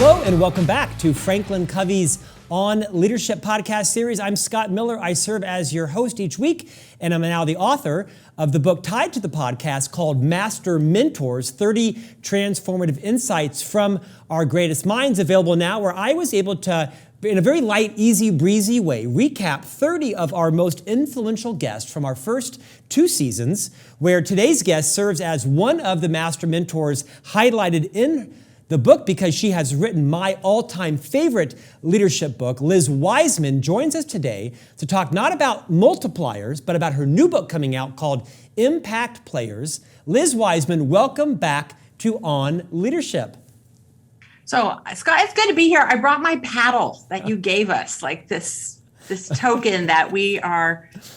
Hello and welcome back to Franklin Covey's On Leadership podcast series. I'm Scott Miller. I serve as your host each week, and I'm now the author of the book tied to the podcast called Master Mentors, 30 Transformative Insights from Our Greatest Minds, available now, where I was able to, in a very light, easy, breezy way, recap 30 of our most influential guests from our first 2 seasons, where today's guest serves as one of the master mentors highlighted in the book because she has written my all-time favorite leadership book. Liz Wiseman joins us today to talk not about multipliers, but about her new book coming out called Impact Players. Liz Wiseman, welcome back to On Leadership. So, Scott, it's good to be here. I brought my paddle that you gave us, like this token that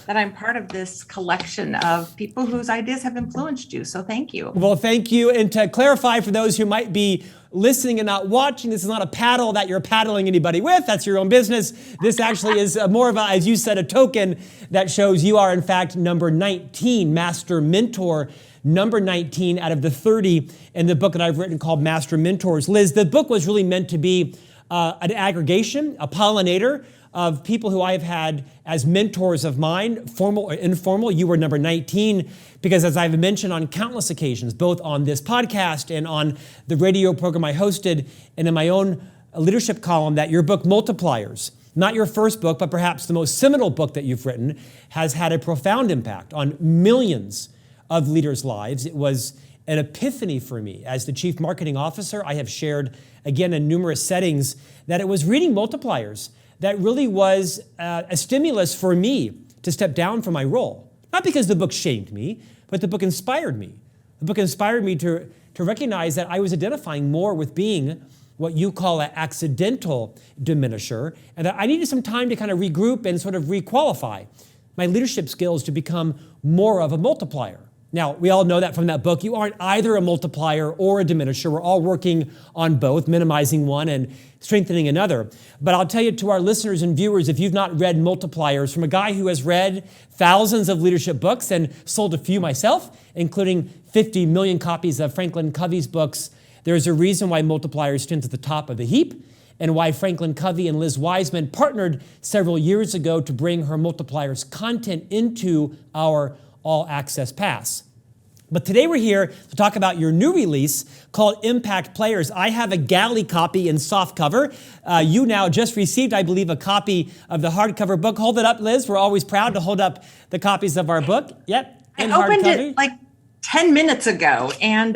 I'm part of this collection of people whose ideas have influenced you. So thank you. Well, thank you. And to clarify for those who might be listening and not watching, this is not a paddle that you're paddling anybody with. That's your own business. This actually is more of a, as you said, a token that shows you are in fact number 19, Master Mentor, number 19 out of the 30 in the book that I've written called Master Mentors. Liz, the book was really meant to be an aggregation, a pollinator of people who I've had as mentors of mine, formal or informal. You were number 19 because, as I've mentioned on countless occasions, both on this podcast and on the radio program I hosted and in my own leadership column, that your book Multipliers, not your first book, but perhaps the most seminal book that you've written, has had a profound impact on millions of leaders' lives. It was an epiphany for me. As the chief marketing officer, I have shared, again, in numerous settings, that it was reading Multipliers that really was a stimulus for me to step down from my role. Not because the book shamed me, but the book inspired me. The book inspired me to recognize that I was identifying more with being what you call an accidental diminisher, and that I needed some time to kind of regroup and sort of requalify my leadership skills to become more of a multiplier. Now, we all know that from that book. You aren't either a multiplier or a diminisher. We're all working on both, minimizing one and strengthening another. But I'll tell you, to our listeners and viewers, if you've not read Multipliers, from a guy who has read thousands of leadership books and sold a few myself, including 50 million copies of Franklin Covey's books, there's a reason why Multipliers stands at the top of the heap, and why Franklin Covey and Liz Wiseman partnered several years ago to bring her Multipliers content into our All Access Pass. But today we're here to talk about your new release called Impact Players. I have a galley copy in soft cover. You now just received, I believe, a copy of the hardcover book. Hold it up, Liz. We're always proud to hold up the copies of our book. Yep. I opened it like 10 minutes ago, and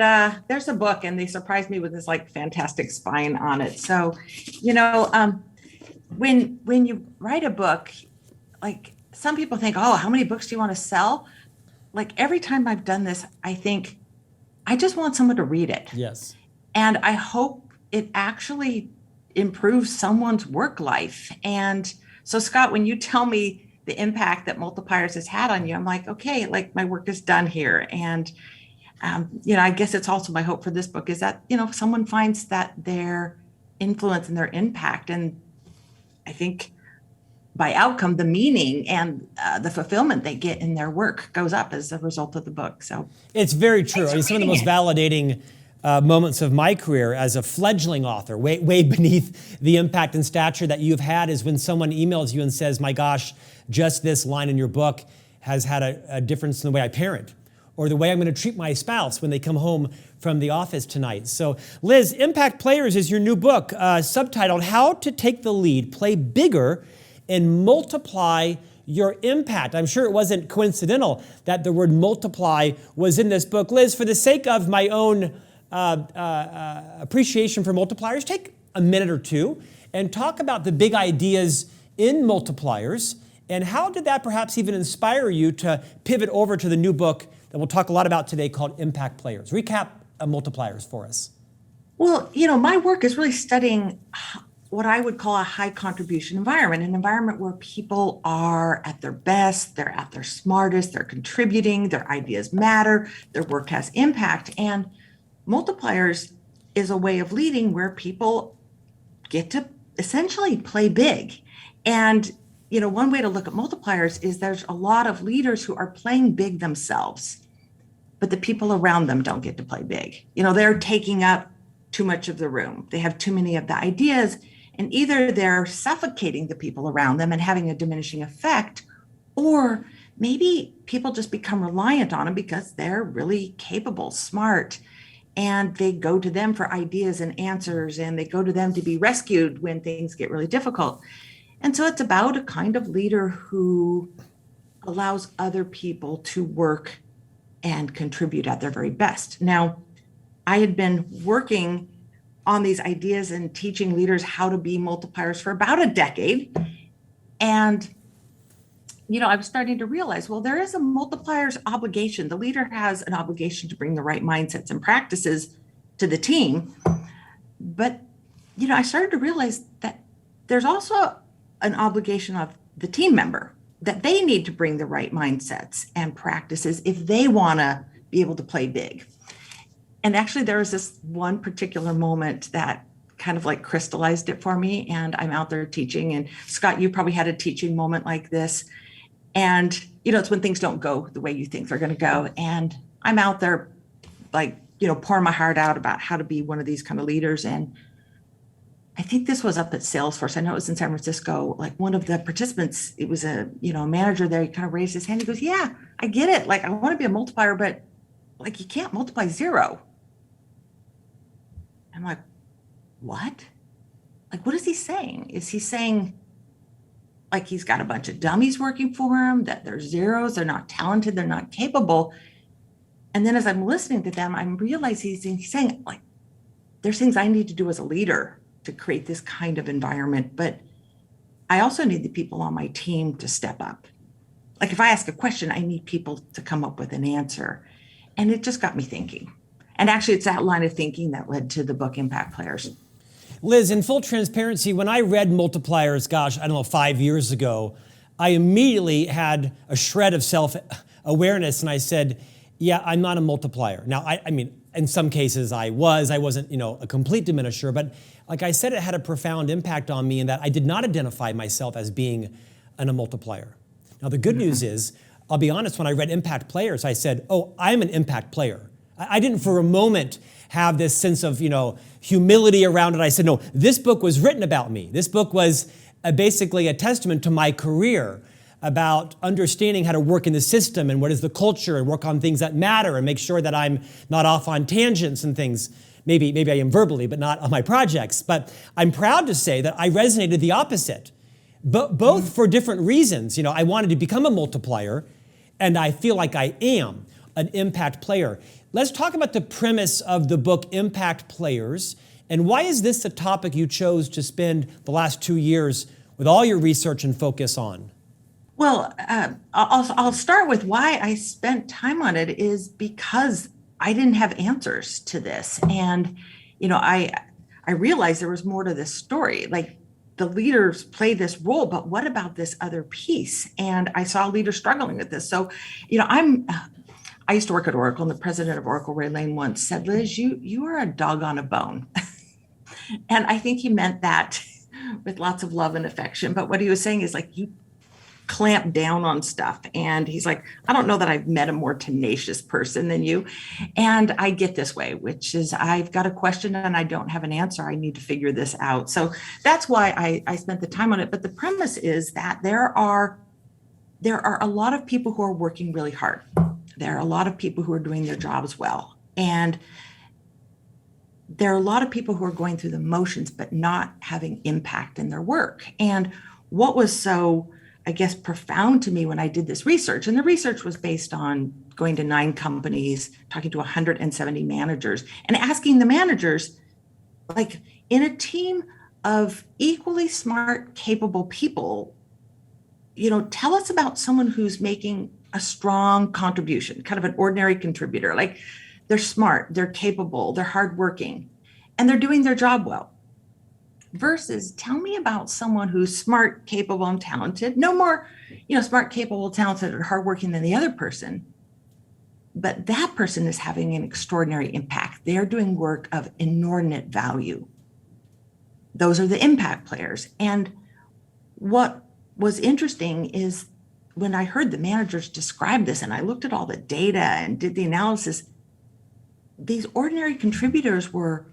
there's a book, and they surprised me with this like fantastic spine on it. So, when you write a book, like some people think, oh, how many books do you want to sell? Like every time I've done this, I think, I just want someone to read it. Yes. And I hope it actually improves someone's work life. And so, Scott, when you tell me the impact that Multipliers has had on you, I'm like, okay, like my work is done here. And, I guess it's also my hope for this book is that, someone finds that their influence and their impact, and I think by outcome, the meaning and the fulfillment they get in their work goes up as a result of the book. So it's very true. I mean, some of the most validating moments of my career as a fledgling author, way beneath the impact and stature that you've had, is when someone emails you and says, my gosh, just this line in your book has had a difference in the way I parent, or the way I'm going to treat my spouse when they come home from the office tonight. So Liz, Impact Players is your new book, subtitled How to Take the Lead, Play Bigger, and Multiply Your Impact. I'm sure it wasn't coincidental that the word multiply was in this book. Liz, for the sake of my own appreciation for multipliers, take a minute or two and talk about the big ideas in Multipliers, and how did that perhaps even inspire you to pivot over to the new book that we'll talk a lot about today called Impact Players. Recap Multipliers for us. Well, my work is really studying what I would call a high contribution environment, an environment where people are at their best, they're at their smartest, they're contributing, their ideas matter, their work has impact. And Multipliers is a way of leading where people get to essentially play big. And, one way to look at Multipliers is there's a lot of leaders who are playing big themselves, but the people around them don't get to play big. They're taking up too much of the room. They have too many of the ideas, and either they're suffocating the people around them and having a diminishing effect, or maybe people just become reliant on them because they're really capable, smart, and they go to them for ideas and answers, and they go to them to be rescued when things get really difficult. And so it's about a kind of leader who allows other people to work and contribute at their very best. Now, I had been working on these ideas and teaching leaders how to be multipliers for about a decade. And, I was starting to realize, well, there is a multiplier's obligation. The leader has an obligation to bring the right mindsets and practices to the team. But, I started to realize that there's also an obligation of the team member, that they need to bring the right mindsets and practices if they want to be able to play big. And actually, there was this one particular moment that kind of like crystallized it for me. And I'm out there teaching. And Scott, you probably had a teaching moment like this. And, it's when things don't go the way you think they're going to go. And I'm out there like, pouring my heart out about how to be one of these kind of leaders. And I think this was up at Salesforce. I know it was in San Francisco. Like one of the participants, it was a manager there. He kind of raised his hand. He goes, "Yeah, I get it. Like I want to be a multiplier, but like you can't multiply 0." I'm like, what? Like, what is he saying? Is he saying like he's got a bunch of dummies working for him, that they're zeros, they're not talented, they're not capable? And then as I'm listening to them, I'm realizing he's saying like, there's things I need to do as a leader to create this kind of environment, but I also need the people on my team to step up. Like if I ask a question, I need people to come up with an answer. And it just got me thinking. And actually, it's that line of thinking that led to the book Impact Players. Liz, in full transparency, when I read Multipliers, 5 years ago, I immediately had a shred of self-awareness and I said, yeah, I'm not a multiplier. Now, I mean, in some cases I wasn't, a complete diminisher, but like I said, it had a profound impact on me in that I did not identify myself as being a multiplier. Now, the good news is, I'll be honest, when I read Impact Players, I said, oh, I'm an impact player. I didn't for a moment have this sense of, humility around it. I said, no, this book was written about me. This book was basically a testament to my career about understanding how to work in the system and what is the culture and work on things that matter and make sure that I'm not off on tangents and things. Maybe I am verbally, but not on my projects. But I'm proud to say that I resonated the opposite, both for different reasons. I wanted to become a multiplier, and I feel like I am an impact player. Let's talk about the premise of the book Impact Players, and why is this the topic you chose to spend the last 2 years with all your research and focus on? Well, I'll start with why I spent time on it is because I didn't have answers to this. And, I realized there was more to this story. Like the leaders play this role, but what about this other piece? And I saw leaders struggling with this. So, I used to work at Oracle, and the president of Oracle, Ray Lane, once said, Liz, you are a dog on a bone. And I think he meant that with lots of love and affection. But what he was saying is like, you clamp down on stuff. And he's like, I don't know that I've met a more tenacious person than you. And I get this way, which is I've got a question and I don't have an answer. I need to figure this out. So that's why I spent the time on it. But the premise is that there are a lot of people who are working really hard. There are a lot of people who are doing their jobs well. And there are a lot of people who are going through the motions, but not having impact in their work. And what was so, I guess, profound to me when I did this research, and the research was based on going to 9 companies, talking to 170 managers, and asking the managers, like, in a team of equally smart, capable people, tell us about someone who's making a strong contribution, kind of an ordinary contributor. Like they're smart, they're capable, they're hardworking, and they're doing their job well. Versus tell me about someone who's smart, capable, and talented. No more, smart, capable, talented, or hardworking than the other person. But that person is having an extraordinary impact. They're doing work of inordinate value. Those are the impact players. And what was interesting is when I heard the managers describe this and I looked at all the data and did the analysis, these ordinary contributors were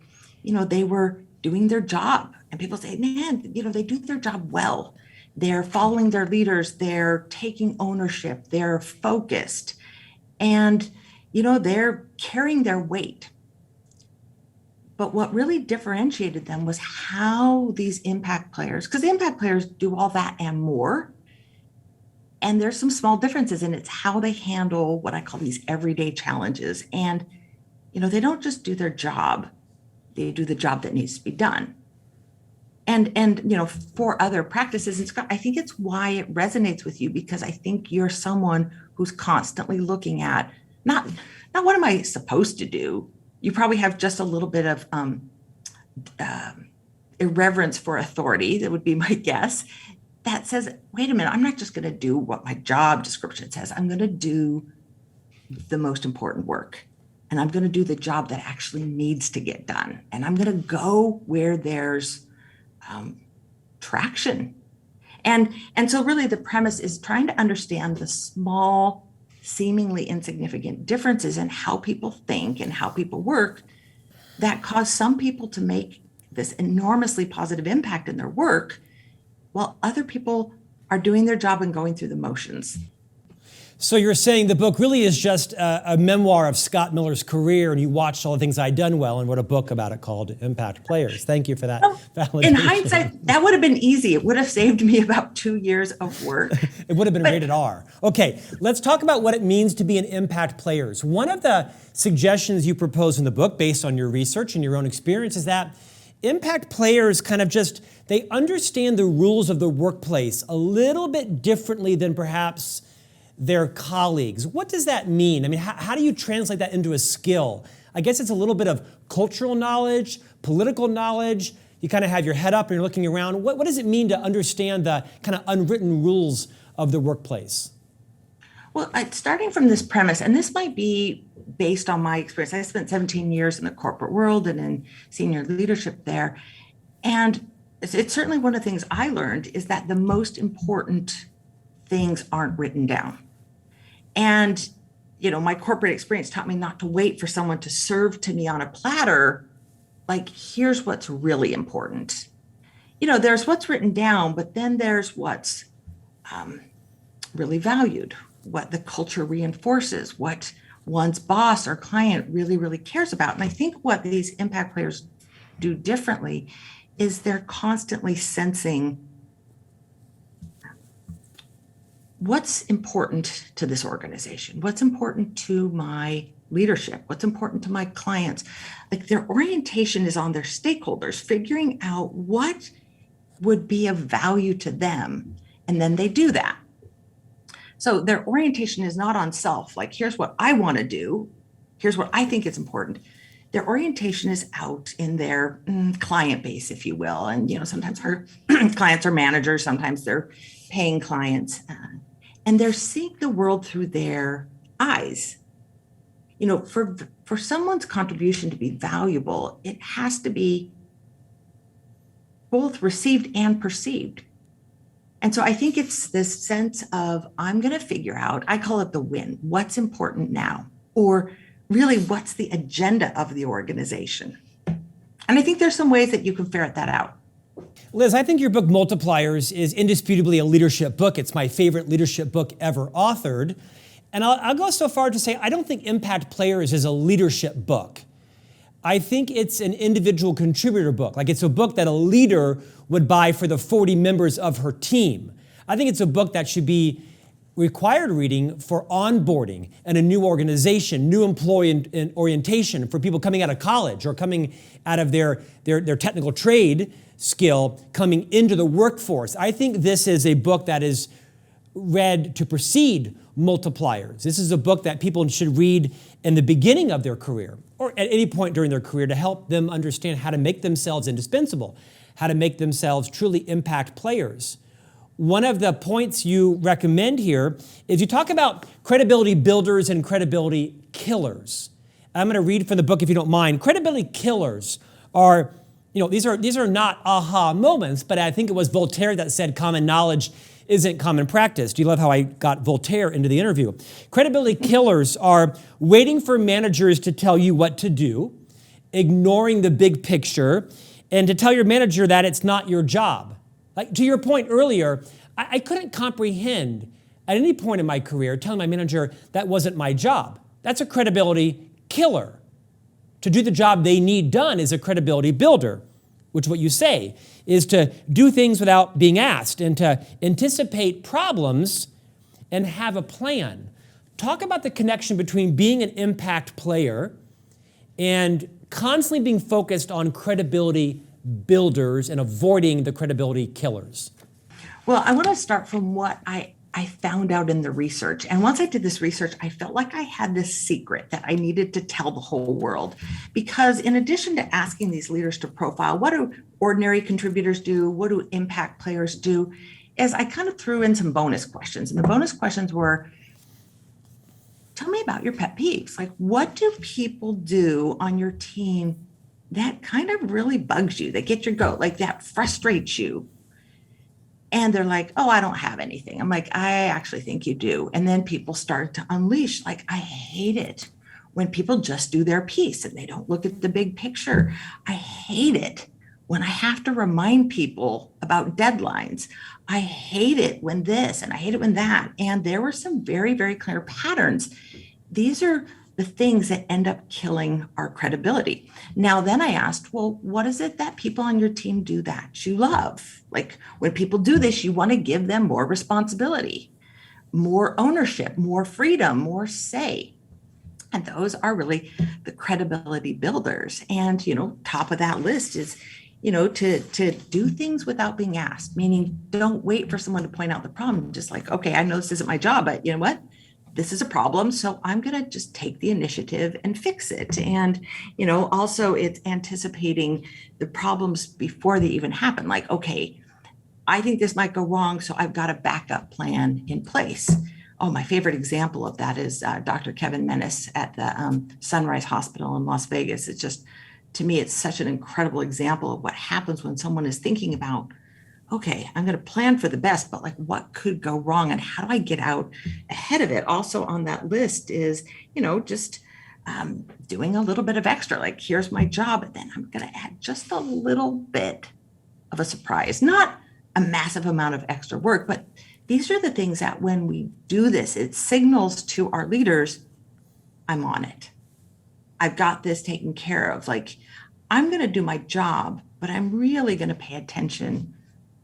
they were doing their job. And people say, man, they do their job well. They're following their leaders. They're taking ownership. They're focused. And, they're carrying their weight. But what really differentiated them was how these impact players, because the impact players do all that and more. And there's some small differences, and it's how they handle what I call these everyday challenges. And, they don't just do their job, they do the job that needs to be done. And for other practices, and Scott, I think it's why it resonates with you, because I think you're someone who's constantly looking at not what am I supposed to do? You probably have just a little bit of irreverence for authority, that would be my guess, that says, wait a minute, I'm not just going to do what my job description says. I'm going to do the most important work. And I'm going to do the job that actually needs to get done. And I'm going to go where there's traction. And so really the premise is trying to understand the small, seemingly insignificant differences in how people think and how people work that cause some people to make this enormously positive impact in their work, while other people are doing their job and going through the motions. So you're saying the book really is just a memoir of Scott Miller's career, and you watched all the things I'd done well and wrote a book about it called Impact Players. Thank you for that validation. In hindsight, that would have been easy. It would have saved me about 2 years of work. It would have been rated R. Okay, let's talk about what it means to be an impact players. One of the suggestions you propose in the book, based on your research and your own experience, is that impact players kind of they understand the rules of the workplace a little bit differently than perhaps their colleagues. What does that mean? I mean, how do you translate that into a skill? I guess it's a little bit of cultural knowledge, political knowledge. You kind of have your head up and you're looking around. What does it mean to understand the kind of unwritten rules of the workplace? Well, starting from this premise, and this might be based on my experience. I spent 17 years in the corporate world and in senior leadership there. And it's certainly one of the things I learned is that the most important things aren't written down. And, my corporate experience taught me not to wait for someone to serve to me on a platter. Like, here's what's really important. There's what's written down, but then there's what's really valued, what the culture reinforces, what one's boss or client really, really cares about. And I think what these impact players do differently is they're constantly sensing what's important to this organization, what's important to my leadership, what's important to my clients. Like, their orientation is on their stakeholders, figuring out what would be of value to them. And then they do that. So their orientation is not on self, like, here's what I want to do, here's what I think is important. Their orientation is out in their client base, if you will. And, sometimes our clients are managers, sometimes they're paying clients. And they're seeing the world through their eyes. For someone's contribution to be valuable, it has to be both received and perceived. And so I think it's this sense of, I'm going to figure out, I call it the win, what's important now, or really what's the agenda of the organization. And I think there's some ways that you can ferret that out. Liz, I think your book Multipliers is indisputably a leadership book. It's my favorite leadership book ever authored. And I'll go so far to say I don't think Impact Players is a leadership book. I think it's an individual contributor book. Like, it's a book that a leader would buy for the 40 members of her team. I think it's a book that should be required reading for onboarding and a new organization, new employee orientation for people coming out of college or coming out of their technical trade skill coming into the workforce. I think this is a book that is read to precede Multipliers. This is a book that people should read in the beginning of their career or at any point during their career to help them understand how to make themselves indispensable, how to make themselves truly impact players. One of the points you recommend here is you talk about credibility builders and credibility killers. I'm going to read from the book if you don't mind. Credibility killers are, these are not aha moments, but I think it was Voltaire that said common knowledge isn't common practice. Do you love how I got Voltaire into the interview? Credibility killers are waiting for managers to tell you what to do ignoring the big picture, and to tell your manager that it's not your job. Like to your point earlier, I couldn't comprehend at any point in my career telling my manager that wasn't my job. That's a credibility killer. To do the job they need done is a credibility builder, which what you say is to do things without being asked and to anticipate problems and have a plan. Talk about the connection between being an impact player and constantly being focused on credibility builders and avoiding the credibility killers. Well, I want to start from what I found out in the research. And once I did this research, I felt like I had this secret that I needed to tell the whole world. Because in addition to asking these leaders to profile, what do ordinary contributors do? What do impact players do? Is I kind of threw in some bonus questions. And the bonus questions were, tell me about your pet peeves. Like, what do people do on your team that kind of really bugs you, that get your goat, like that frustrates you? And they're like, oh, I don't have anything. I'm like, I actually think you do. And then people start to unleash, like, I hate it when people just do their piece and they don't look at the big picture. I hate it when I have to remind people about deadlines. I hate it when this and I hate it when that. And there were some very, very clear patterns. These are the things that end up killing our credibility. Now, then I asked, well, what is it that people on your team do that you love? Like when people do this, you want to give them more responsibility, more ownership, more freedom, more say. And those are really the credibility builders. And, top of that list is, to do things without being asked, meaning don't wait for someone to point out the problem. Just like, okay, I know this isn't my job, but you know what? This is a problem. So I'm going to just take the initiative and fix it. And, also it's anticipating the problems before they even happen. Like, okay, I think this might go wrong. So I've got a backup plan in place. Oh, my favorite example of that is Dr. Kevin Menace at the Sunrise Hospital in Las Vegas. It's just, to me, it's such an incredible example of what happens when someone is thinking about, okay, I'm going to plan for the best, but like what could go wrong and how do I get out ahead of it? Also on that list is, just doing a little bit of extra, like here's my job, and then I'm going to add just a little bit of a surprise, not a massive amount of extra work, but these are the things that when we do this, it signals to our leaders, I'm on it. I've got this taken care of. Like, I'm going to do my job, but I'm really going to pay attention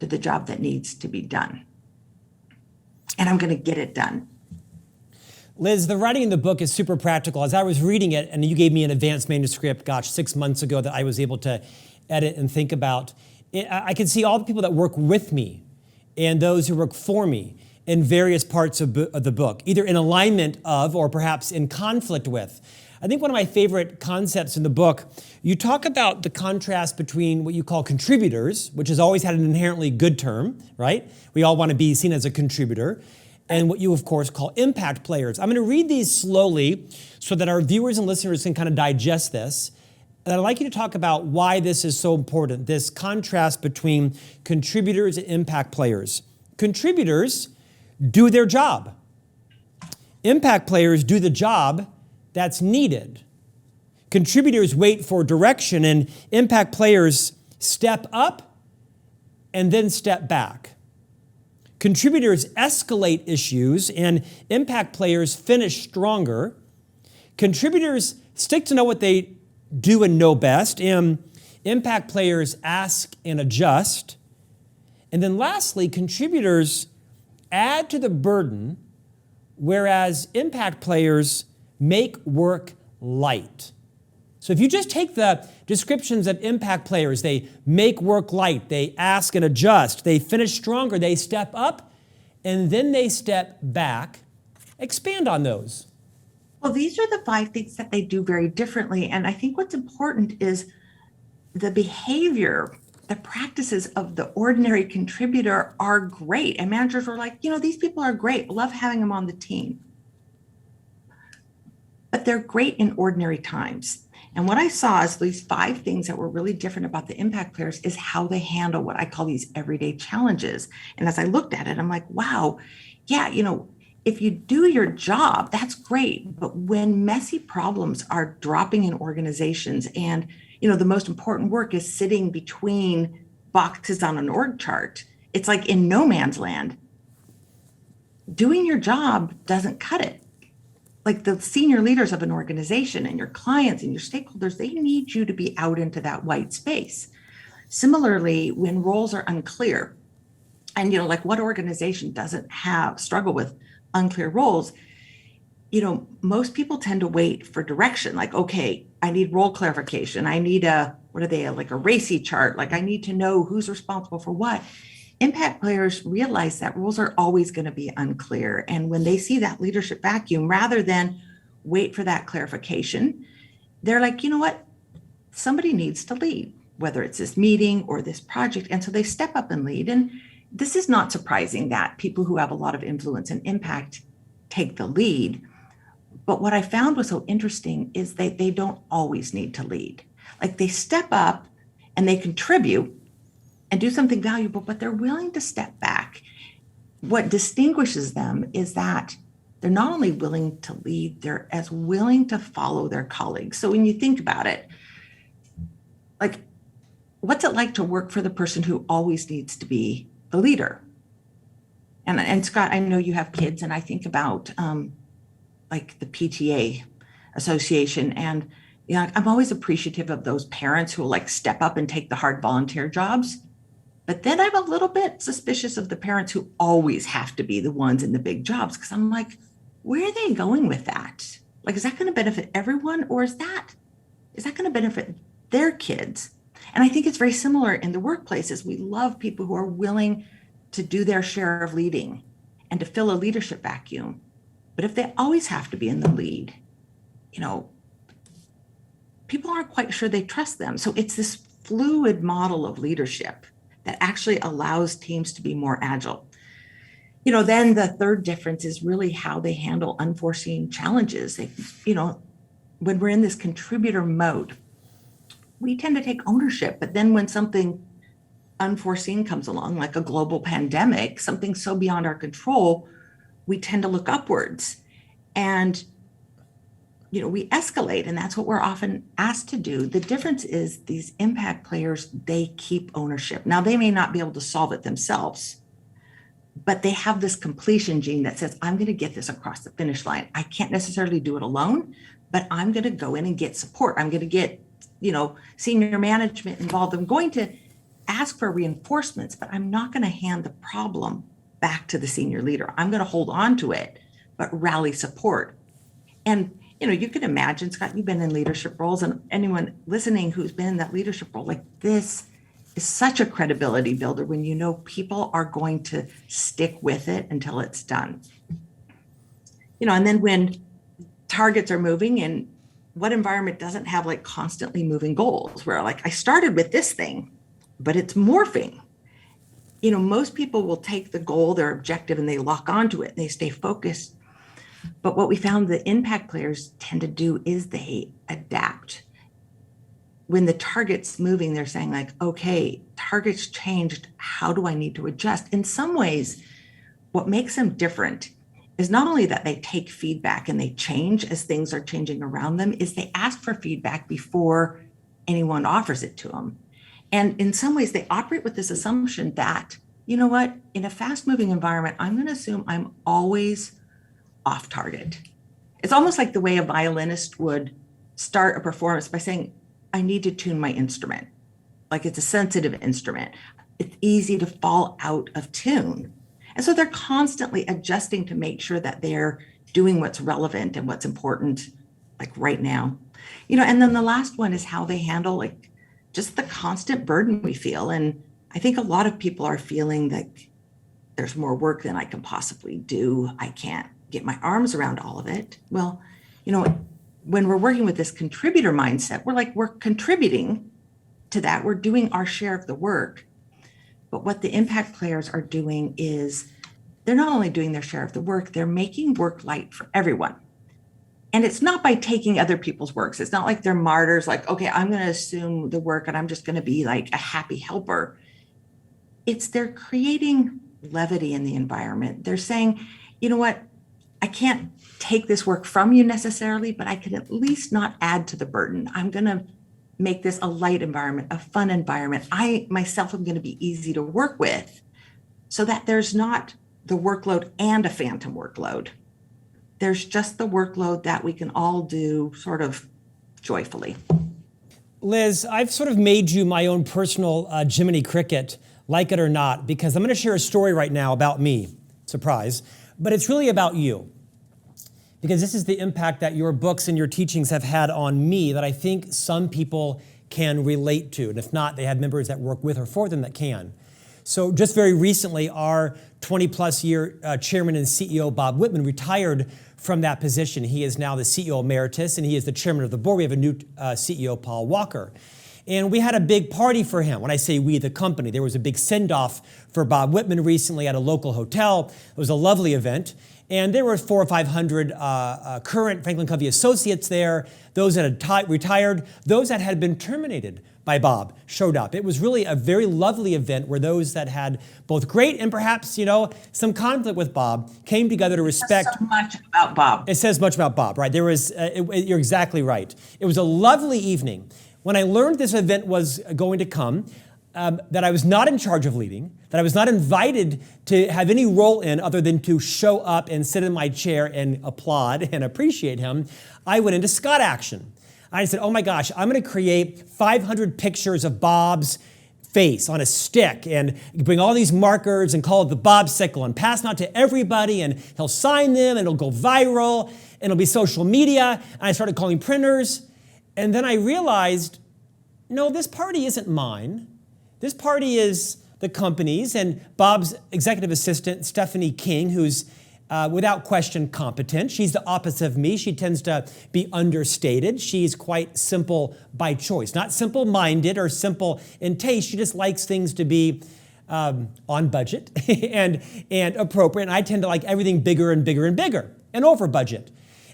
to the job that needs to be done. And I'm going to get it done. Liz, the writing in the book is super practical. As I was reading it, and you gave me an advanced manuscript, 6 months ago that I was able to edit and think about, I could see all the people that work with me and those who work for me in various parts of the book, either in alignment of or perhaps in conflict with. I think one of my favorite concepts in the book, you talk about the contrast between what you call contributors, which has always had an inherently good term, right? We all want to be seen as a contributor, and what you, of course, call impact players. I'm going to read these slowly so that our viewers and listeners can kind of digest this. And I'd like you to talk about why this is so important, this contrast between contributors and impact players. Contributors do their job. Impact players do the job that's needed. Contributors wait for direction, and impact players step up and then step back. Contributors escalate issues, and impact players finish stronger. Contributors stick to know what they do and know best, and impact players ask and adjust. And then lastly, contributors add to the burden, whereas impact players make work light. So if you just take the descriptions of impact players, they make work light, they ask and adjust, they finish stronger, they step up, and then they step back. Expand on those. Well, these are the 5 things that they do very differently. And I think what's important is the behavior, the practices of the ordinary contributor are great. And managers were like, these people are great. Love having them on the team. But they're great in ordinary times. And what I saw is these 5 things that were really different about the impact players is how they handle what I call these everyday challenges. And as I looked at it, I'm like, wow, yeah, if you do your job, that's great. But when messy problems are dropping in organizations and, the most important work is sitting between boxes on an org chart, it's like in no man's land. Doing your job doesn't cut it. Like the senior leaders of an organization and your clients and your stakeholders, they need you to be out into that white space. Similarly, when roles are unclear, and like what organization doesn't struggle with unclear roles, most people tend to wait for direction. Like, okay, I need role clarification. I need like a RACI chart. Like I need to know who's responsible for what. Impact players realize that roles are always going to be unclear. And when they see that leadership vacuum, rather than wait for that clarification, they're like, you know what? Somebody needs to lead, whether it's this meeting or this project. And so they step up and lead. And this is not surprising that people who have a lot of influence and impact take the lead. But what I found was so interesting is that they don't always need to lead. Like they step up and they contribute and do something valuable, but they're willing to step back. What distinguishes them is that they're not only willing to lead, they're as willing to follow their colleagues. So when you think about it, like, what's it like to work for the person who always needs to be the leader? And Scott, I know you have kids, and I think about like the PTA association, and I'm always appreciative of those parents who will like step up and take the hard volunteer jobs. But then I'm a little bit suspicious of the parents who always have to be the ones in the big jobs, because I'm like, where are they going with that? Like, is that going to benefit everyone, or is that going to benefit their kids? And I think it's very similar in the workplaces. We love people who are willing to do their share of leading and to fill a leadership vacuum. But if they always have to be in the lead, people aren't quite sure they trust them. So it's this fluid model of leadership that actually allows teams to be more agile. Then the third difference is really how they handle unforeseen challenges. When we're in this contributor mode, we tend to take ownership. But then when something unforeseen comes along, like a global pandemic, something so beyond our control, we tend to look upwards. And we escalate, and that's what we're often asked to do. The difference is these impact players, they keep ownership. Now, they may not be able to solve it themselves, but they have this completion gene that says, I'm going to get this across the finish line. I can't necessarily do it alone, but I'm going to go in and get support. I'm going to get, senior management involved. I'm going to ask for reinforcements, but I'm not going to hand the problem back to the senior leader. I'm going to hold on to it, but rally support. And you can imagine, Scott, you've been in leadership roles, and anyone listening who's been in that leadership role, like this is such a credibility builder when people are going to stick with it until it's done. And then when targets are moving, and what environment doesn't have like constantly moving goals where like I started with this thing, but it's morphing. Most people will take the goal, their objective, and they lock onto it and they stay focused. But what we found the impact players tend to do is they adapt. When the target's moving, they're saying like, okay, target's changed. How do I need to adjust? In some ways, what makes them different is not only that they take feedback and they change as things are changing around them, is they ask for feedback before anyone offers it to them. And in some ways, they operate with this assumption that, in a fast moving environment, I'm going to assume I'm always off target. It's almost like the way a violinist would start a performance by saying, I need to tune my instrument. Like it's a sensitive instrument. It's easy to fall out of tune. And so they're constantly adjusting to make sure that they're doing what's relevant and what's important, like right now. And then the last one is how they handle like just the constant burden we feel. And I think a lot of people are feeling like there's more work than I can possibly do. I can't get my arms around all of it. Well, when we're working with this contributor mindset, we're contributing to that. We're doing our share of the work. But what the impact players are doing is they're not only doing their share of the work, they're making work light for everyone. And it's not by taking other people's works. It's not like they're martyrs, like, okay, I'm going to assume the work and I'm just going to be like a happy helper. It's they're creating levity in the environment. They're saying, you know what? I can't take this work from you necessarily, but I can at least not add to the burden. I'm going to make this a light environment, a fun environment. I myself am going to be easy to work with so that there's not the workload and a phantom workload. There's just the workload that we can all do sort of joyfully. Liz, I've sort of made you my own personal Jiminy Cricket, like it or not, because I'm going to share a story right now about me. Surprise. But it's really about you. Because this is the impact that your books and your teachings have had on me that I think some people can relate to. And if not, they have members that work with or for them that can. So just very recently, our 20-plus year chairman and CEO, Bob Whitman, retired from that position. He is now the CEO emeritus, and he is the chairman of the board. We have a new CEO, Paul Walker. And we had a big party for him. When I say we, the company, there was a big send-off for Bob Whitman recently at a local hotel. It was a lovely event. And there were 400 or 500 current Franklin Covey associates there, those that had retired, those that had been terminated by Bob showed up. It was really a very lovely event where those that had both great and perhaps, some conflict with Bob came together to respect. So much about Bob. It says much about Bob, right? There was, you're exactly right. It was a lovely evening. When I learned this event was going to come, that I was not in charge of leading, that I was not invited to have any role in other than to show up and sit in my chair and applaud and appreciate him, I went into Scott action. I said, oh my gosh, I'm going to create 500 pictures of Bob's face on a stick and bring all these markers and call it the Bobsicle and pass them out to everybody, and he'll sign them and it'll go viral and it'll be social media. And I started calling printers, and then I realized, no, this party isn't mine. This party is the company's, and Bob's executive assistant, Stephanie King, who's without question competent. She's the opposite of me. She tends to be understated. She's quite simple by choice, not simple-minded or simple in taste. She just likes things to be on budget and appropriate. And I tend to like everything bigger and bigger and bigger and over budget.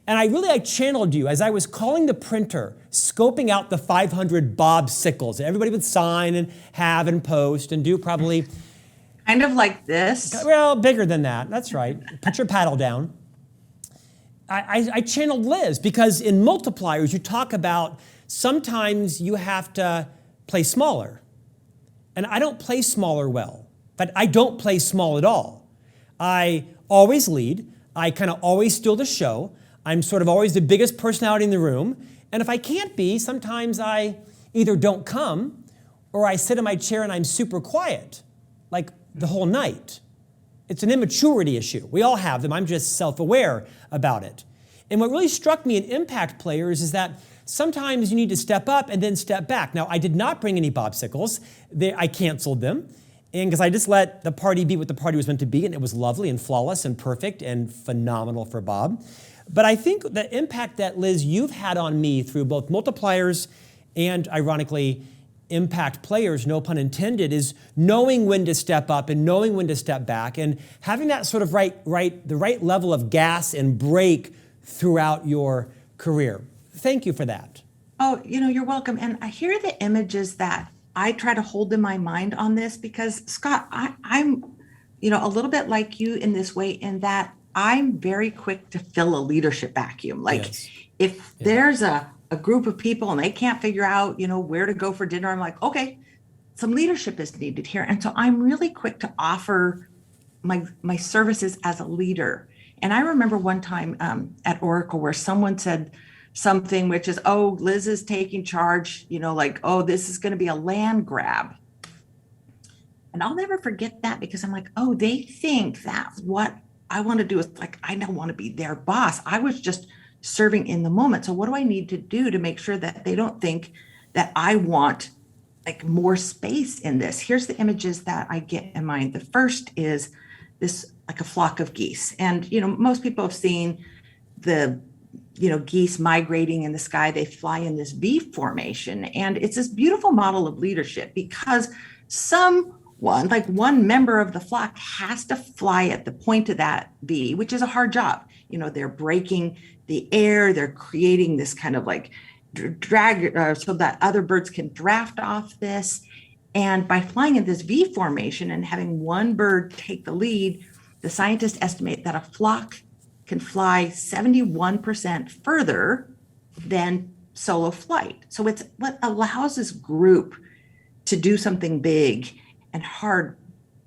And I channeled you as I was calling the printer, scoping out the 500 Bobsicles. Everybody would sign and have and post and do probably. Kind of like this. Well, bigger than that. That's right. Put your paddle down. I channeled Liz because in Multipliers, you talk about sometimes you have to play smaller. And I don't play smaller well. But I don't play small at all. I always lead. I kind of always steal the show. I'm sort of always the biggest personality in the room. And if I can't be, sometimes I either don't come or I sit in my chair and I'm super quiet, like the whole night. It's an immaturity issue. We all have them. I'm just self-aware about it. And what really struck me in impact players is that sometimes you need to step up and then step back. Now, I did not bring any Bobsicles. I canceled them. And because I just let the party be what the party was meant to be, and it was lovely and flawless and perfect and phenomenal for Bob. But I think the impact that, Liz, you've had on me through both Multipliers and, ironically, impact players, no pun intended, is knowing when to step up and knowing when to step back and having that sort of the right level of gas and brake throughout your career. Thank you for that. Oh, you're welcome. And I hear the images that I try to hold in my mind on this because, Scott, I'm, a little bit like you in this way in that I'm very quick to fill a leadership vacuum. Like yes. if there's a group of people and they can't figure out, where to go for dinner, I'm like, okay, some leadership is needed here. And so I'm really quick to offer my services as a leader. And I remember one time at Oracle where someone said something, which is, oh, Liz is taking charge, oh, this is going to be a land grab. And I'll never forget that because I'm like, oh, they think that what I want to do is I don't want to be their boss. I was just serving in the moment. So what do I need to do to make sure that they don't think that I want more space in this? Here's the images that I get in mind. The first is this a flock of geese. And, most people have seen the, geese migrating in the sky. They fly in this V formation. And it's this beautiful model of leadership because one member of the flock has to fly at the point of that V, which is a hard job. They're breaking the air, they're creating this kind of drag so that other birds can draft off this. And by flying in this V formation and having one bird take the lead, the scientists estimate that a flock can fly 71% further than solo flight. So it's what allows this group to do something big and hard.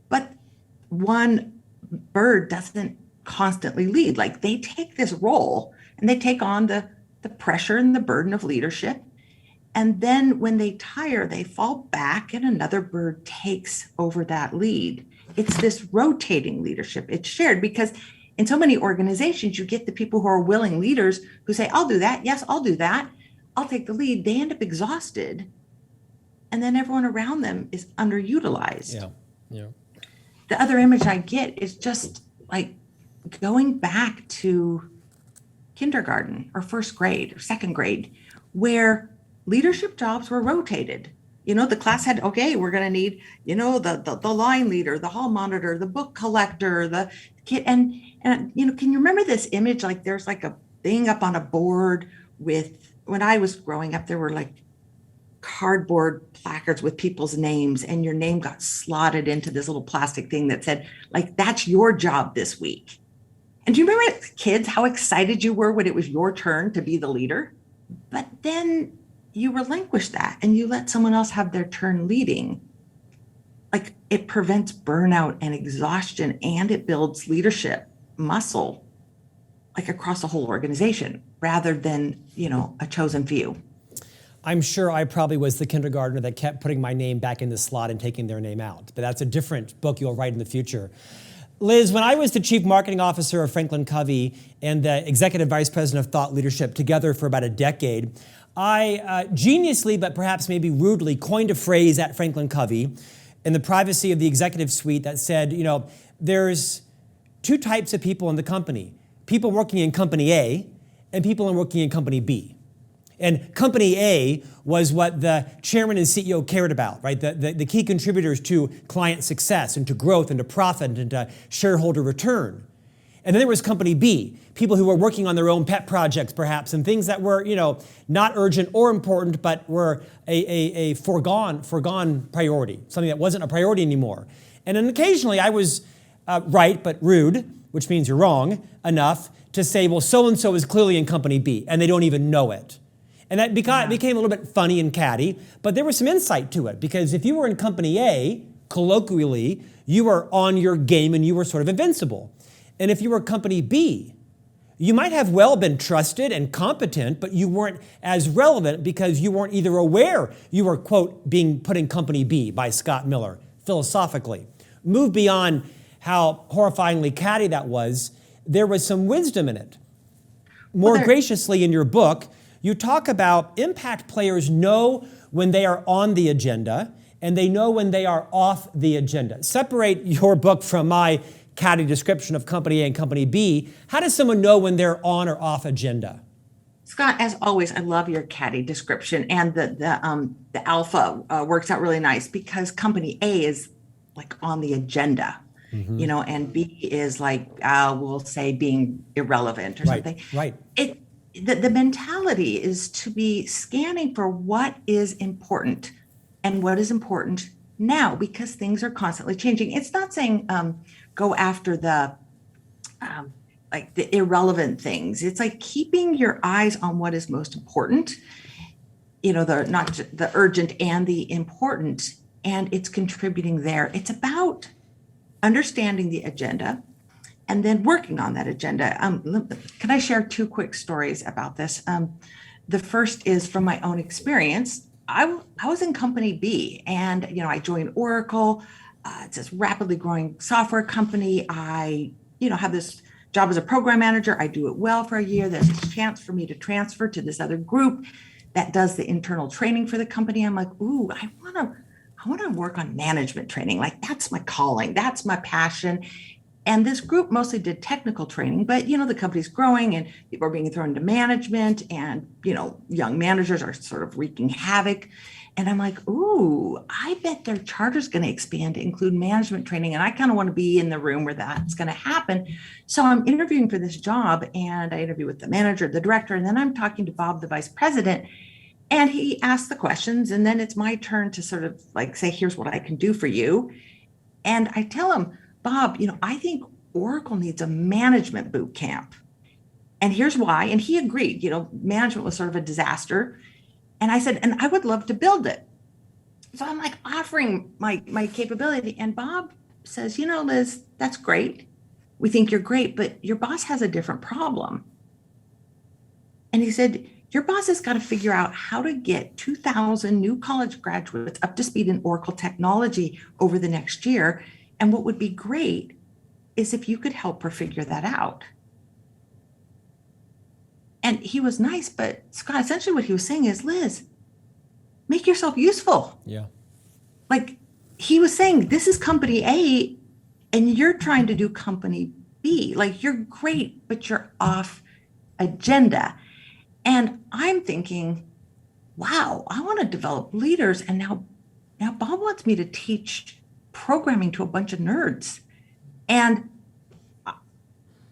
But one bird doesn't constantly lead. Like they take this role and they take on the pressure and the burden of leadership. And then when they tire, they fall back and another bird takes over that lead. It's this rotating leadership. It's shared because in so many organizations, you get the people who are willing leaders who say, I'll do that. Yes, I'll do that. I'll take the lead. They end up exhausted. And then everyone around them is underutilized. Yeah. Yeah. The other image I get is just like going back to kindergarten or first grade or second grade, where leadership jobs were rotated. The class had, okay, we're going to need, the line leader, the hall monitor, the book collector, the kid. And, can you remember this image? Like there's like a thing up on a board with, when I was growing up, there were like cardboard placards with people's names and your name got slotted into this little plastic thing that said, like, that's your job this week. And do you remember as kids, how excited you were when it was your turn to be the leader? But then you relinquish that and you let someone else have their turn leading. Like it prevents burnout and exhaustion and it builds leadership muscle, like across the whole organization rather than, a chosen few. I'm sure I probably was the kindergartner that kept putting my name back in the slot and taking their name out, but that's a different book you'll write in the future. Liz, when I was the chief marketing officer of Franklin Covey and the executive vice president of thought leadership together for about a decade, I geniusly, but perhaps maybe rudely, coined a phrase at Franklin Covey in the privacy of the executive suite that said, there's two types of people in the company. People working in company A and people working in company B. And company A was what the chairman and CEO cared about, right? The key contributors to client success and to growth and to profit and to shareholder return. And then there was company B, people who were working on their own pet projects perhaps and things that were, not urgent or important, but were a foregone priority, something that wasn't a priority anymore. And then occasionally I was right, but rude, which means you're wrong, enough to say, well, so-and-so is clearly in company B, and they don't even know it. And that became a little bit funny and catty, but there was some insight to it because if you were in company A, colloquially, you were on your game and you were sort of invincible. And if you were company B, you might have well been trusted and competent, but you weren't as relevant because you weren't either aware you were, quote, being put in company B by Scott Miller, philosophically. Move beyond how horrifyingly catty that was, there was some wisdom in it. More graciously in your book, you talk about impact players know when they are on the agenda and they know when they are off the agenda. Separate your book from my catty description of company A and company B. How does someone know when they're on or off agenda? Scott, as always, I love your catty description, and the alpha works out really nice because company A is like on the agenda, and B is like we'll say being irrelevant or something. Right. The mentality is to be scanning for what is important and what is important now because things are constantly changing. It's not saying go after the irrelevant things. It's like keeping your eyes on what is most important, the urgent and the important, and it's contributing there. It's about understanding the agenda and then working on that agenda. Can I share two quick stories about this? The first is from my own experience. I was in company B and, I joined Oracle. It's this rapidly growing software company. I, have this job as a program manager. I do it well for a year. There's a chance for me to transfer to this other group that does the internal training for the company. I'm like, ooh, I want to work on management training. Like that's my calling. That's my passion. And this group mostly did technical training, but, the company's growing and people are being thrown into management and, young managers are sort of wreaking havoc. And I'm like, ooh, I bet their charter's going to expand to include management training. And I kind of want to be in the room where that's going to happen. So I'm interviewing for this job and I interview with the manager, the director, and then I'm talking to Bob, the vice president. And he asks the questions. And then it's my turn to sort of like say, here's what I can do for you. And I tell him, Bob, I think Oracle needs a management boot camp. And here's why. And he agreed, management was sort of a disaster. And I said, and I would love to build it. So I'm like offering my capability. And Bob says, Liz, that's great. We think you're great, but your boss has a different problem. And he said, your boss has got to figure out how to get 2,000 new college graduates up to speed in Oracle technology over the next year. And what would be great is if you could help her figure that out. And he was nice, but Scott, essentially what he was saying is, Liz, make yourself useful. Yeah. Like he was saying, this is company A and you're trying to do company B. Like you're great, but you're off agenda. And I'm thinking, wow, I want to develop leaders. And now Bob wants me to teach programming to a bunch of nerds. And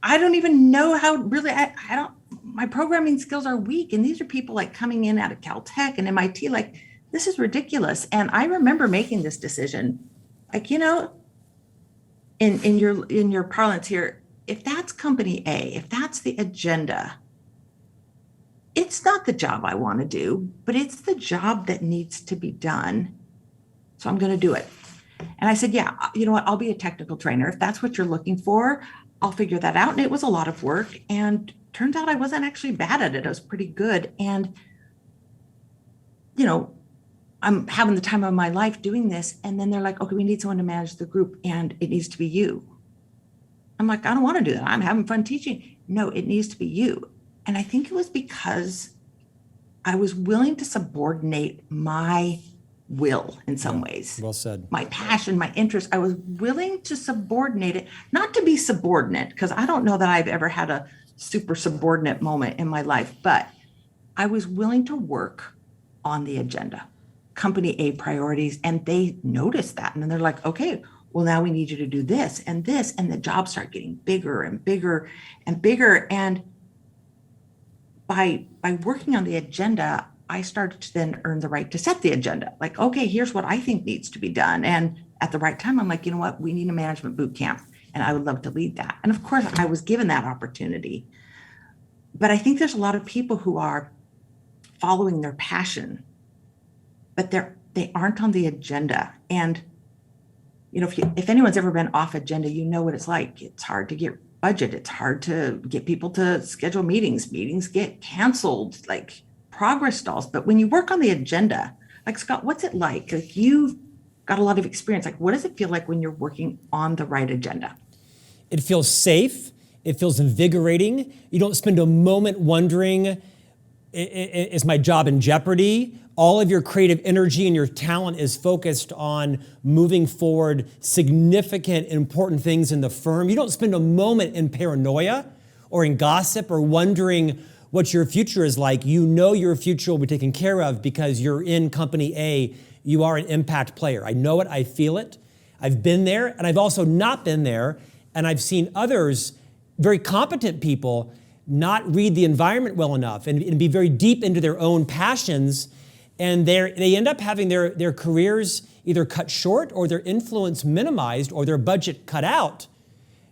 I don't even know how really, I don't, my programming skills are weak. And these are people like coming in out of Caltech and MIT, like, this is ridiculous. And I remember making this decision, like, in your parlance here, if that's company A, if that's the agenda, it's not the job I want to do, but it's the job that needs to be done. So I'm going to do it. And I said, yeah, you know what? I'll be a technical trainer. If that's what you're looking for, I'll figure that out. And it was a lot of work. And turns out I wasn't actually bad at it. I was pretty good. And, I'm having the time of my life doing this. And then they're like, okay, we need someone to manage the group and it needs to be you. I'm like, I don't want to do that. I'm having fun teaching. No, it needs to be you. And I think it was because I was willing to subordinate my will in some ways. Well said. My passion, my interest. I was willing to subordinate it, not to be subordinate, because I don't know that I've ever had a super subordinate moment in my life, but I was willing to work on the agenda, company A priorities. And they noticed that. And then they're like, okay, well, now we need you to do this. And the jobs start getting bigger and bigger and bigger. And by working on the agenda, I started to then earn the right to set the agenda. Like, okay, here's what I think needs to be done. And at the right time, I'm like, you know what? We need a management boot camp. And I would love to lead that. And of course, I was given that opportunity. But I think there's a lot of people who are following their passion, but they aren't on the agenda. And if anyone's ever been off agenda, you know what it's like. It's hard to get budget. It's hard to get people to schedule meetings. Meetings get canceled, like progress stalls. But when you work on the agenda, like Scott, what's it like? Like you've got a lot of experience. Like what does it feel like when you're working on the right agenda? It feels safe. It feels invigorating. You don't spend a moment wondering, is my job in jeopardy? All of your creative energy and your talent is focused on moving forward significant, important things in the firm. You don't spend a moment in paranoia or in gossip or wondering what your future is like. You know your future will be taken care of because you're in company A. You are an impact player. I know it. I feel it. I've been there, and I've also not been there, and I've seen others, very competent people, not read the environment well enough and be very deep into their own passions. And they end up having their careers either cut short or their influence minimized or their budget cut out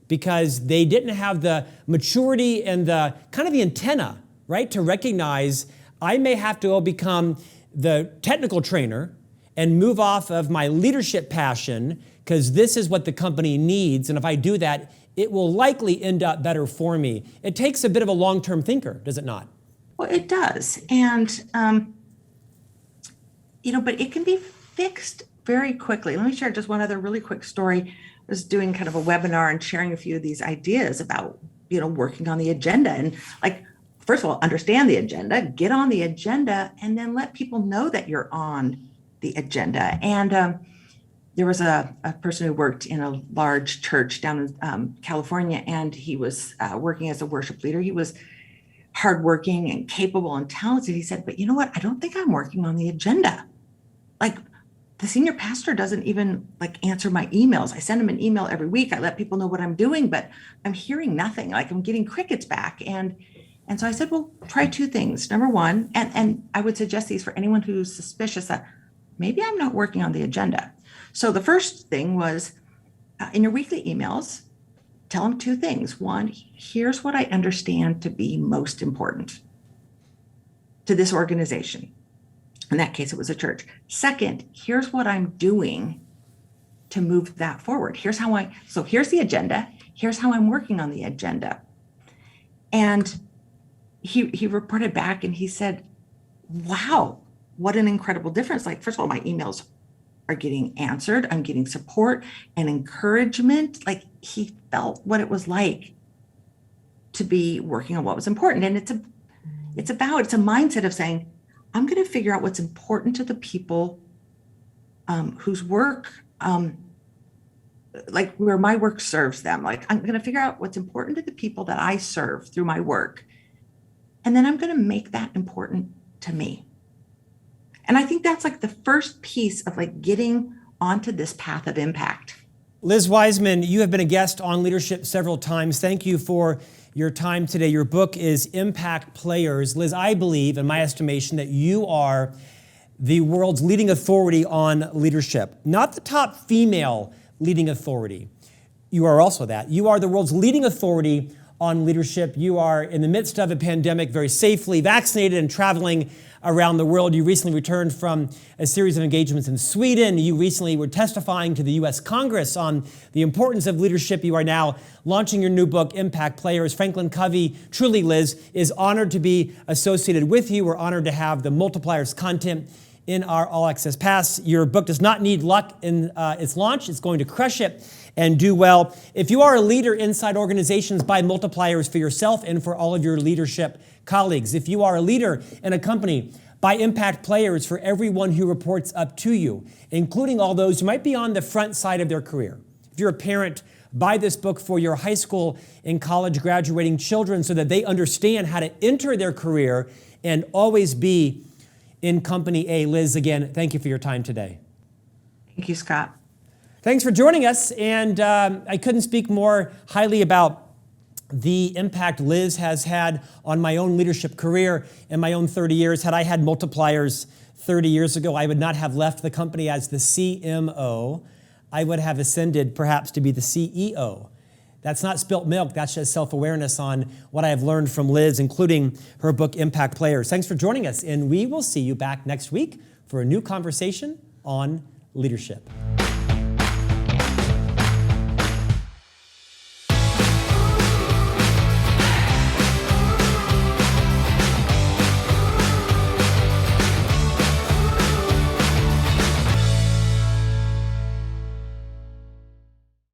because they didn't have the maturity and the kind of the antenna, right, to recognize I may have to become the technical trainer and move off of my leadership passion because this is what the company needs. And if I do that, it will likely end up better for me. It takes a bit of a long-term thinker, does it not? Well, it does. And, but it can be fixed very quickly. Let me share just one other really quick story. I was doing kind of a webinar and sharing a few of these ideas about, working on the agenda. And like, first of all, understand the agenda, get on the agenda, and then let people know that you're on the agenda. And there was a person who worked in a large church down in California, and he was working as a worship leader. He was hardworking and capable and talented. He said, but you know what? I don't think I'm working on the agenda. Like the senior pastor doesn't even answer my emails. I send him an email every week. I let people know what I'm doing, but I'm hearing nothing. Like I'm getting crickets back. And so I said, well, try two things. Number one, and I would suggest these for anyone who's suspicious that maybe I'm not working on the agenda. So the first thing was in your weekly emails, tell them two things. One, here's what I understand to be most important to this organization. In that case, it was a church. Second, here's what I'm doing to move that forward. Here's the agenda. Here's how I'm working on the agenda. And he reported back and he said, wow, what an incredible difference. Like, first of all, my emails are getting answered. I'm getting support and encouragement. Like, he felt what it was like to be working on what was important. And it's a mindset of saying, I'm going to figure out what's important to the people whose work, like where my work serves them. Like, I'm going to figure out what's important to the people that I serve through my work. And then I'm going to make that important to me. And I think that's like the first piece of like getting onto this path of impact. Liz Wiseman, you have been a guest on Leadership several times. Thank you for your time today. Your book is Impact Players. Liz, I believe, in my estimation, that you are the world's leading authority on leadership. Not the top female leading authority. You are also that. You are the world's leading authority on leadership. You are in the midst of a pandemic, very safely vaccinated and traveling around the world. You recently returned from a series of engagements in Sweden. You recently were testifying to the U.S. Congress on the importance of leadership. You are now launching your new book, Impact Players. Franklin Covey, truly, Liz, is honored to be associated with you. We're honored to have the Multipliers content in our All Access Pass. Your book does not need luck in its launch. It's going to crush it and do well. If you are a leader inside organizations, buy Multipliers for yourself and for all of your leadership colleagues. If you are a leader in a company, buy Impact Players for everyone who reports up to you, including all those who might be on the front side of their career. If you're a parent, buy this book for your high school and college graduating children so that they understand how to enter their career and always be in company A. Liz, again, thank you for your time today. Thank you, Scott. Thanks for joining us. And I couldn't speak more highly about the impact Liz has had on my own leadership career in my own 30 years. Had I had Multipliers 30 years ago, I would not have left the company as the CMO. I would have ascended perhaps to be the CEO. That's not spilt milk. That's just self-awareness on what I have learned from Liz, including her book, Impact Players. Thanks for joining us, and we will see you back next week for a new conversation on leadership.